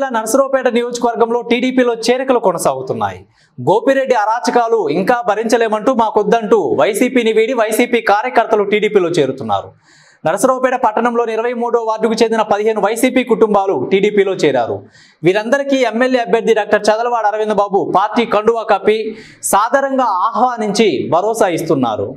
జిల్లా నర్సరావుపేట నియోజకవర్గంలో టీడీపీలో చేరికలు కొనసాగుతున్నాయి. గోపిరెడ్డి అరాచకాలు ఇంకా భరించలేమంటూ మాకొద్దంటూ వైసీపీని వీడి వైసీపీ కార్యకర్తలు టీడీపీలో చేరుతున్నారు. నర్సరావుపేట పట్టణంలోని 23వ వార్డుకు చెందిన 15 వైసీపీ కుటుంబాలు టీడీపీలో చేరారు. వీరందరికీ ఎమ్మెల్యే అభ్యర్థి డాక్టర్ చదలవాడ అరవింద్ బాబు పార్టీ కండువా కప్పి సాదరంగా ఆహ్వానించి భరోసా ఇస్తున్నారు.